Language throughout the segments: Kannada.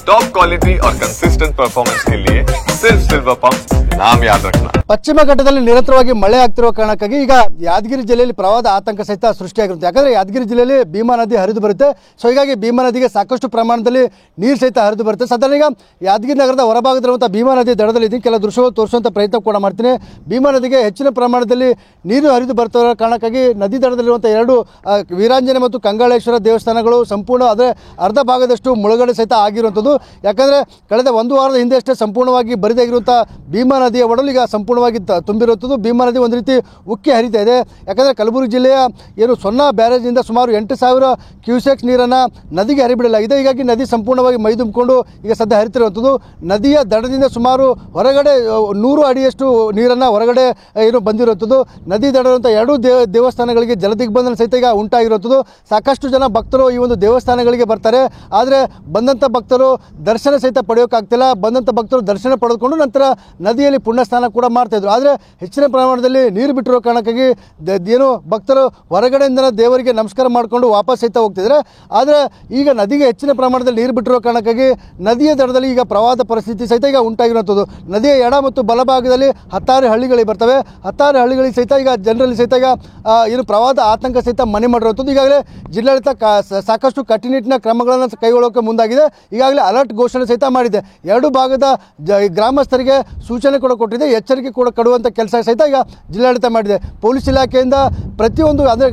टॉप क्वालिटी और कंसिस्टेंट परफॉर्मेंस के लिए सिर्फ सिल्वर पंप नाम याद रखना। ಪಶ್ಚಿಮ ಘಟ್ಟದಲ್ಲಿ ನಿರಂತರವಾಗಿ ಮಳೆ ಆಗ್ತಿರುವ ಕಾರಣಕ್ಕಾಗಿ ಈಗ ಯಾದಗಿರಿ ಜಿಲ್ಲೆಯಲ್ಲಿ ಪ್ರವಾಹ ಆತಂಕ ಸಹಿತ ಸೃಷ್ಟಿಯಾಗಿರುತ್ತೆ. ಯಾಕಂದ್ರೆ ಯಾದಗಿರಿ ಜಿಲ್ಲೆಯಲ್ಲಿ ಭೀಮಾ ನದಿ ಹರಿದು ಬರುತ್ತೆ. ಸೊ ಹೀಗಾಗಿ ಭೀಮಾ ನದಿಗೆ ಸಾಕಷ್ಟು ಪ್ರಮಾಣದಲ್ಲಿ ನೀರು ಸಹಿತ ಹರಿದು ಬರುತ್ತೆ. ಸಾಧಾರಣ ಈಗ ಯಾದಗಿರಿ ನಗರದ ಹೊರಭಾಗದಲ್ಲಿರುವಂಥ ಭೀಮಾ ನದಿ ದಡದಲ್ಲಿ ಇದೀನಿ. ಕೆಲ ದೃಶ್ಯಗಳು ತೋರಿಸುವಂಥ ಪ್ರಯತ್ನ ಕೂಡ ಮಾಡ್ತೀನಿ. ಭೀಮಾ ನದಿಗೆ ಹೆಚ್ಚಿನ ಪ್ರಮಾಣದಲ್ಲಿ ನೀರು ಹರಿದು ಬರ್ತಿರೋ ಕಾರಣಕ್ಕಾಗಿ ನದಿ ದಡದಲ್ಲಿರುವಂಥ ಎರಡು ವೀರಾಂಜನೆ ಮತ್ತು ಕಂಗಾಳೇಶ್ವರ ದೇವಸ್ಥಾನಗಳು ಸಂಪೂರ್ಣ ಅದರ ಅರ್ಧ ಭಾಗದಷ್ಟು ಮುಳುಗಡೆ ಸಹಿತ ಆಗಿರುವಂಥದ್ದು. ಯಾಕಂದರೆ ಕಳೆದ ಒಂದು ವಾರದ ಹಿಂದೆ ಅಷ್ಟೇ ಸಂಪೂರ್ಣವಾಗಿ ಬರಿದಾಗಿರುವಂಥ ಭೀಮಾ ನದಿಯ ಒಡಲು ಈಗ ಸಂಪೂರ್ಣವಾಗಿ ತುಂಬಿರುವಂಥದ್ದು. ಭೀಮಾ ನದಿ ಒಂದು ರೀತಿ ಉಕ್ಕಿ ಹರಿತಾ ಇದೆ. ಯಾಕಂದರೆ ಕಲಬುರಗಿ ಜಿಲ್ಲೆಯ ಏನು ಸೊನ್ನಾ ಬ್ಯಾರೇಜ್ನಿಂದ ಸುಮಾರು 8,000 ಕ್ಯೂಸೆಕ್ಸ್ ನೀರನ್ನು ನದಿಗೆ ಹರಿಬಿಡಲಾಗಿದೆ. ಹೀಗಾಗಿ ನದಿ ಸಂಪೂರ್ಣವಾಗಿ ಮೈದುಂಬಿಕೊಂಡು ಈಗ ಸದ್ಯ ಹರಿತಿರುವಂಥದ್ದು. ನದಿಯ ದಡದಿಂದ ಸುಮಾರು ಹೊರಗಡೆ 100 ಅಡಿಯಷ್ಟು ನೀರನ್ನು ಹೊರಗಡೆ ಏನು ಬಂದಿರುವಂಥದ್ದು. ನದಿ ದಡದಂಥ ಎರಡೂ ದೇವಸ್ಥಾನಗಳಿಗೆ ಜಲದಿಗ್ಬಂಧನ ಸಹಿತ ಈಗ ಉಂಟಾಗಿರುವಂಥದ್ದು. ಸಾಕಷ್ಟು ಜನ ಭಕ್ತರು ಈ ಒಂದು ದೇವಸ್ಥಾನಗಳಿಗೆ ಬರ್ತಾರೆ. ಆದರೆ ಬಂದಂಥ ಭಕ್ತರು ದರ್ಶನ ಸಹಿತ ಪಡೆಯೋಕ್ಕಾಗ್ತಿಲ್ಲ. ಬಂದಂಥ ಭಕ್ತರು ದರ್ಶನ ಪಡೆದುಕೊಂಡು ನಂತರ ನದಿಯಲ್ಲಿ ಪುಣ್ಯಸ್ನಾನ ಕೂಡ ಮಾಡ್ತಾಯಿದ್ರು. ಆದರೆ ಹೆಚ್ಚಿನ ಪ್ರಮಾಣದಲ್ಲಿ ನೀರು ಬಿಟ್ಟಿರೋ ಕಾರಣಕ್ಕಾಗಿ ಏನು ಭಕ್ತರು ಹೊರಗಡೆಯಿಂದ ದೇವರಿಗೆ ನಮಸ್ಕಾರ ಮಾಡಿಕೊಂಡು ವಾಪಸ್ ಸಹಿತ ಹೋಗ್ತಿದ್ದಾರೆ. ಆದರೆ ಈಗ ನದಿಗೆ ಹೆಚ್ಚಿನ ಪ್ರಮಾಣದಲ್ಲಿ ನೀರು ಬಿಟ್ಟಿರೋ ಕಾರಣಕ್ಕಾಗಿ ನದಿಯ ದಡದಲ್ಲಿ ಈಗ ಪ್ರವಾಹದ ಪರಿಸ್ಥಿತಿ ಸಹಿತ ಈಗ ಉಂಟಾಗಿರುವಂಥದ್ದು. ನದಿಯ ಎಡ ಮತ್ತು ಬಲಭಾಗದಲ್ಲಿ 10 ಹಳ್ಳಿಗಳಿಗೆ ಬರ್ತವೆ. 10 ಹಳ್ಳಿಗಳಿಗೆ ಸಹಿತ ಈಗ ಜನರಲ್ಲಿ ಸಹಿತ ಈಗ ಏನು ಪ್ರವಾಹದ ಆತಂಕ ಸಹಿತ ಮನೆ ಮಾಡಿರುವಂಥದ್ದು. ಈಗಾಗಲೇ ಜಿಲ್ಲಾಡಳಿತ ಸಾಕಷ್ಟು ಕಟ್ಟುನಿಟ್ಟಿನ ಕ್ರಮಗಳನ್ನು ಕೈಗೊಳ್ಳೋಕೆ ಮುಂದಾಗಿದೆ. ಈಗಾಗಲೇ ಅಲರ್ಟ್ ಘೋಷಣೆ ಸಹಿತ ಮಾಡಿದೆ. ಎರಡು ಭಾಗದ ಗ್ರಾಮಸ್ಥರಿಗೆ ಸೂಚನೆ ಕೂಡ ಕೊಟ್ಟಿದೆ, ಎಚ್ಚರಿಕೆ ಕೂಡ ಕೊಡುವಂಥ ಕೆಲಸ ಸಹಿತ ಈಗ ಜಿಲ್ಲಾಡಳಿತ ಮಾಡಿದೆ. ಪೊಲೀಸ್ ಇಲಾಖೆಯಿಂದ ಪ್ರತಿಯೊಂದು ಅಂದರೆ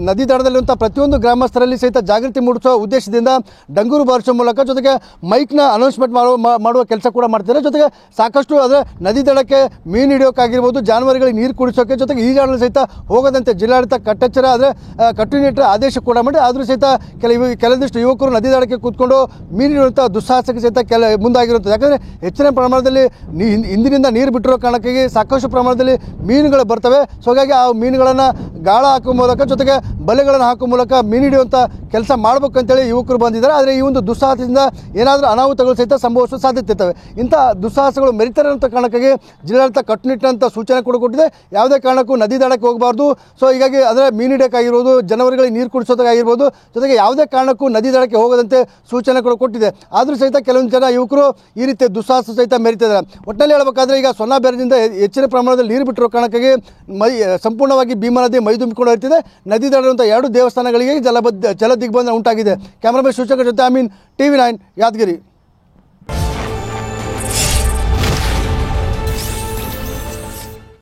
ನದಿ ದಡದಲ್ಲಿರುವಂಥ ಪ್ರತಿಯೊಂದು ಗ್ರಾಮಸ್ಥರಲ್ಲಿ ಸಹಿತ ಜಾಗೃತಿ ಮೂಡಿಸುವ ಉದ್ದೇಶದಿಂದ ಡಂಗೂರು ಬಾರಿಸುವ ಮೂಲಕ ಜೊತೆಗೆ ಮೈಕ್ನ ಅನೌನ್ಸ್ಮೆಂಟ್ ಮಾಡುವ ಕೆಲಸ ಕೂಡ ಮಾಡ್ತಾರೆ. ಜೊತೆಗೆ ಸಾಕಷ್ಟು ಅಂದರೆ ನದಿ ದಡಕ್ಕೆ ಮೀನು ಹಿಡಿಯೋಕ್ಕಾಗಿರ್ಬೋದು, ಜಾನುವಾರುಗಳಿಗೆ ನೀರು ಕುಡಿಸೋಕೆ, ಜೊತೆಗೆ ಈಜಾಡಲು ಸಹಿತ ಹೋಗದಂತೆ ಜಿಲ್ಲಾಡಳಿತ ಕಟ್ಟೆಚ್ಚರ ಆದರೆ ಕಟ್ಟುನಿಟ್ಟಿನ ಆದೇಶ ಕೂಡ ಮಾಡಿ ಆದರೂ ಸಹಿತ ಕೆಲವೊಂದಿಷ್ಟು ಯುವಕರು ನದಿ ದಡಕ್ಕೆ ಕೂತ್ಕೊಂಡು ಮೀನು ಹಿಡಿಯುವಂಥ ದುಸ್ಸಾಹಸಕ್ಕೆ ಸಹಿತ ಮುಂದಾಗಿರುತ್ತದೆ. ಯಾಕಂದರೆ ಹೆಚ್ಚಿನ ಪ್ರಮಾಣದಲ್ಲಿ ಹಿಂದಿನಿಂದ ನೀರು ಬಿಟ್ಟಿರೋ ಕಾರಣಕ್ಕಾಗಿ ಸಾಕಷ್ಟು ಪ್ರಮಾಣದಲ್ಲಿ ಮೀನುಗಳು ಬರ್ತವೆ. ಸೊ ಹಾಗಾಗಿ ಆ ಮೀನುಗಳನ್ನು ಗಾಳ ಹಾಕುವ ಮೂಲಕ ಜೊತೆಗೆ ಬಲೆಗಳನ್ನು ಹಾಕುವ ಮೂಲಕ ಮೀನು ಹಿಡಿಯುವಂಥ ಕೆಲಸ ಮಾಡಬೇಕಂತೇಳಿ ಯುವಕರು ಬಂದಿದ್ದಾರೆ. ಆದರೆ ಈ ಒಂದು ದುಸ್ಸಾಹಸದಿಂದ ಏನಾದರೂ ಅನಾಹುತಗಳು ಸಹಿತ ಸಂಭವಿಸುವ ಸಾಧ್ಯತೆ ಇರ್ತವೆ. ಇಂಥ ದುಸ್ಸಾಹಸಗಳು ಮೆರಿತಾರೆ ಅಂತ ಕಾರಣಕ್ಕಾಗಿ ಜಿಲ್ಲಾಡಳಿತ ಕಟ್ಟುನಿಟ್ಟಿನಂಥ ಸೂಚನೆ ಕೂಡ ಕೊಟ್ಟಿದೆ. ಯಾವುದೇ ಕಾರಣಕ್ಕೂ ನದಿ ದಡಕ್ಕೆ ಹೋಗಬಾರ್ದು. ಸೊ ಹೀಗಾಗಿ ಅದರ ಮೀನು ಹಿಡಿಯೋಕ್ಕಾಗಿರ್ಬೋದು, ಜನವರಿಗೆ ನೀರು ಕುಡಿಸೋದಕ್ಕಾಗಿರ್ಬೋದು, ಜೊತೆಗೆ ಯಾವುದೇ ಕಾರಣಕ್ಕೂ ನದಿ ದಡಕ್ಕೆ ಹೋಗದಂತೆ ಸೂಚನೆ ಕೂಡ ಕೊಟ್ಟಿದೆ. ಆದರೂ ಸಹಿತ ಕೆಲವೊಂದು ಜನ ಯುವಕರು ಈ ರೀತಿ ದುಸ್ಸಾಹಸ ಸಹಿತ ಮೆರಿತಿದ್ದಾರೆ. ಒಟ್ಟಿನಲ್ಲಿ ಹೇಳಬೇಕಾದ್ರೆ ಈಗ ಸೊನ್ನಾ ಬ್ಯಾರೇಜ್ನಿಂದ ಹೆಚ್ಚಿನ ಪ್ರಮಾಣದಲ್ಲಿ ನೀರು ಬಿಟ್ಟಿರೋ ಕಾರಣಕ್ಕಾಗಿ ಸಂಪೂರ್ಣವಾಗಿ ಭೀಮಾ ನದಿ ಮೈದುಂಬಿಕೊಂಡು ಹರಿತಿದೆ. ನದಿ ದಡದಂಥ ಎರಡು ದೇವಸ್ಥಾನಗಳಿಗೆ ಜಲ ದಿಗ್ಬಂಧನ ಉಂಟಾಗಿದೆ. ಕ್ಯಾಮರಾಮನ್ ಶಿವಶಂಕರ್ ಜೊತೆ ಅಮೀನ್, TV9 ಯಾದಗಿರಿ.